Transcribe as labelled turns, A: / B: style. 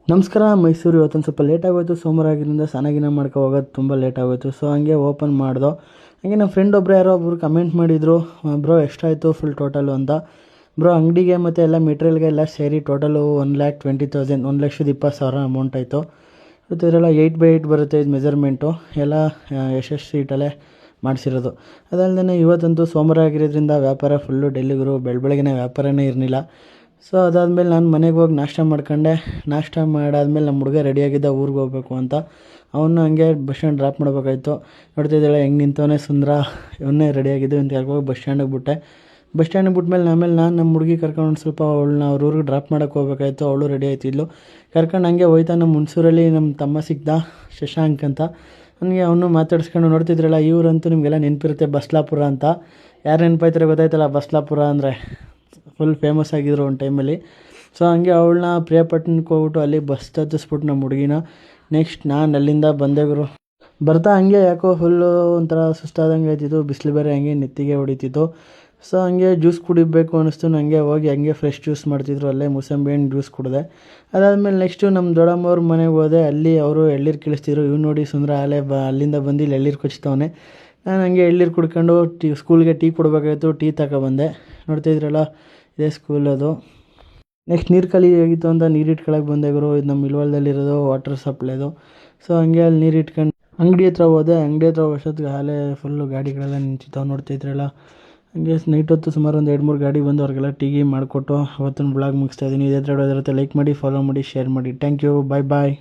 A: ನಮಸ್ಕಾರ. ಮೈಸೂರು ಇವತ್ತೊಂದು ಸ್ವಲ್ಪ ಲೇಟ್ ಆಗೋಯ್ತು. ಸೋಮವಾರ ಆಗಿದ್ದರಿಂದ ಸ್ನಾನ ಮಾಡ್ಕೊ ಹೋಗೋದು ತುಂಬ ಲೇಟ್ ಆಗೋಯ್ತು. ಸೊ ಹಂಗೆ ಓಪನ್ ಮಾಡ್ದೋ. ಹಂಗೆ ನಮ್ಮ ಫ್ರೆಂಡ್ ಯಾರೋ ಒಬ್ಬರು ಕಮೆಂಟ್ ಮಾಡಿದರು, ಬ್ರೋ ಎಷ್ಟಾಯಿತು ಫುಲ್ ಟೋಟಲು ಅಂತ. ಬ್ರೋ ಅಂಗಡಿಗೆ ಮತ್ತು ಎಲ್ಲ ಮೆಟೀರಿಯಲ್ಗೆ ಎಲ್ಲ ಸೇರಿ ಟೋಟಲು 1,20,000 1,20,000 ಅಮೌಂಟ್ ಆಯಿತು. ಮತ್ತು ಇದರೆಲ್ಲ 8x8 ಬರುತ್ತೆ ಇದು ಮೆಜರ್ಮೆಂಟು. ಎಲ್ಲ ಎಸ್ ಸೀಟಲ್ಲೇ ಮಾಡಿಸಿರೋದು. ಅದಲ್ಲದೆ ಇವತ್ತಂತೂ ಸೋಮವಾರ ಆಗಿರೋದ್ರಿಂದ ವ್ಯಾಪಾರ ಫುಲ್ಲು ಡೆಲ್ಲಿಗರು ಬೆಳಗ್ಗೆನೇ ವ್ಯಾಪಾರನೇ ಇರಲಿಲ್ಲ. ಸೊ ಅದಾದಮೇಲೆ ನಾನು ಮನೆಗೆ ಹೋಗಿ ನಾಷ್ಟ ಮಾಡ್ಕೊಂಡೆ. ನಾಷ್ಟ ಮಾಡಾದ್ಮೇಲೆ ನಮ್ಮ ಹುಡುಗ ರೆಡಿಯಾಗಿದ್ದ ಊರಿಗೆ ಹೋಗ್ಬೇಕು ಅಂತ. ಅವನು ಹಂಗೆ ಬಸ್ ಸ್ಟ್ಯಾಂಡ್ ಡ್ರಾಪ್ ಮಾಡಬೇಕಾಯ್ತು. ನೋಡ್ತಿದ್ದಾಳೆ ಹೆಂಗೆ ನಿಂತವನೇ ಸುಂದರ, ಇವನ್ನೇ ರೆಡಿಯಾಗಿದ್ದು ಅಂತ ಹೇಳ್ಕೊಂಡು ಬಸ್ ಸ್ಟ್ಯಾಂಡಿಗೆ ಬಿಟ್ಟೆ. ಬಸ್ ಸ್ಟ್ಯಾಂಡಿಗೆ ಬಿಟ್ಮೇಲೆ ಆಮೇಲೆ ನಾನು ನಮ್ಮ ಹುಡುಗಿ ಕರ್ಕೊಂಡು ಸ್ವಲ್ಪ ಅವಳನ್ನ ಅವ್ರ ಊರಿಗೆ ಡ್ರಾಪ್ ಮಾಡೋಕ್ಕೆ ಹೋಗ್ಬೇಕಾಯ್ತು. ಅವಳು ರೆಡಿ ಆಯ್ತಿದ್ಲು. ಕರ್ಕೊಂಡು ಹಂಗೆ ಹೋಯ್ತಾ ನಮ್ಮ ಹುಣಸೂರಲ್ಲಿ ನಮ್ಮ ತಮ್ಮ ಸಿಗ್ದ, ಶಶಾಂಕ್ ಅಂತ. ನನಗೆ ಅವನು ಮಾತಾಡ್ಸ್ಕೊಂಡು ನೋಡ್ತಿದ್ರಲ್ಲ, ಇವರಂತೂ ನಿಮಗೆಲ್ಲ ನೆನಪಿರುತ್ತೆ ಬಸ್ಲಾಪುರ ಅಂತ. ಯಾರು ನೆನಪಾಯ್ತಾರೆ ಗೊತ್ತಾಯ್ತಲ್ಲ, ಬಸ್ಲಾಪುರ ಅಂದರೆ ಫುಲ್ ಫೇಮಸ್ ಆಗಿದ್ರು ಒಂದು ಟೈಮಲ್ಲಿ. ಸೊ ಹಂಗೆ ಅವಳನ್ನ ಪ್ರಿಯಾಪಟ್ಟಣಕ್ಕೆ ಹೋಗ್ಬಿಟ್ಟು ಅಲ್ಲಿ ಬಸ್ ಹತ್ತಿಸ್ಬಿಟ್ಟು ನಮ್ಮ ಹುಡುಗಿನ. ನೆಕ್ಸ್ಟ್ ನಾನು ಅಲ್ಲಿಂದ ಬಂದೆ ಗುರು. ಬರ್ತಾ ಹಂಗೆ ಯಾಕೋ ಫುಲ್ಲು ಒಂಥರ ಸುಸ್ತಾದಂಗೆ ಆಯ್ತಿತ್ತು. ಬಿಸಿಲು ಬೇರೆ ಹಂಗೆ ನೆತ್ತಿಗೆ ಹೊಡಿತಿತ್ತು. ಸೊ ಹಂಗೆ ಜ್ಯೂಸ್ ಕುಡಿಬೇಕು ಅನ್ನಿಸ್ತು ನನಗೆ. ಹೋಗಿ ಹಂಗೆ ಫ್ರೆಶ್ ಜ್ಯೂಸ್ ಮಾಡ್ತಿದ್ರು, ಅಲ್ಲೇ ಮೂಸಂಬಿ ಹಣ್ಣು ಜ್ಯೂಸ್ ಕುಡಿದೆ. ಅದಾದಮೇಲೆ ನೆಕ್ಸ್ಟು ನಮ್ಮ ದೊಡ್ಡಮ್ಮವ್ರ ಮನೆಗೆ ಹೋದೆ. ಅಲ್ಲಿ ಅವರು ಎಳ್ಳೀರು ಕಳಿಸ್ತಿದ್ರು. ಇವ್ನು ನೋಡಿ ಸುಂದರ ಅಲ್ಲಿಂದ ಬಂದು ಇಲ್ಲಿ ಎಳ್ಳೀರು ಕೊಚ್ತವನೆ. ನಾನು ಹಂಗೆ ಎಳ್ಳೀರು ಕುಡ್ಕೊಂಡು ಸ್ಕೂಲ್ಗೆ ಟೀ ಕೊಡಬೇಕಾಯ್ತು. ಟೀ ತಗೊಬಂದೆ. ನೋಡ್ತಿದ್ರಲ್ಲ, ಇದೇ ಸ್ಕೂಲ್ ಅದು. ನೆಕ್ಸ್ಟ್ ನೀರು ಖಾಲಿ ಆಗಿತ್ತು ಅಂತ ನೀರು ಇಟ್ಕೊಳಕ್ಕೆ ಬಂದೆ ಗುರು. ಇದು ನಮ್ಮ ಇಲ್ವಾಲ್ದಲ್ಲಿರೋದು ವಾಟರ್ ಸಪ್ಲೈದು. ಸೊ ಹಂಗೆ ಅಲ್ಲಿ ನೀರು ಇಟ್ಕೊಂಡು ಅಂಗಡಿ ಹತ್ರ ಹೋದೆ. ಅಂಗಡಿ ಹತ್ರ ವರ್ಷೊತ್ತಿಗೆ ಹಾಲೇ ಫುಲ್ಲು ಗಾಡಿಗಳೆಲ್ಲ ನಿಂತಿದ್ದಾವೆ ನೋಡ್ತಿದ್ರಲ್ಲ. ಹಂಗೆ ನೈಟ್ ಹೊತ್ತು ಸುಮಾರು ಒಂದು 2-3 ಗಾಡಿ ಬಂದು ಅವ್ರಿಗೆಲ್ಲ ಟೀ ಮಾಡಿಕೊಟ್ಟು ಅವತ್ತಿನ ಬ್ಲಾಗ್ ಮುಗಿಸ್ತಾ ಇದ್ದೀನಿ. ಇದೇ ಥರ ಲೈಕ್ ಮಾಡಿ, ಫಾಲೋ ಮಾಡಿ, ಶೇರ್ ಮಾಡಿ. Thank you. ಬಾಯ್.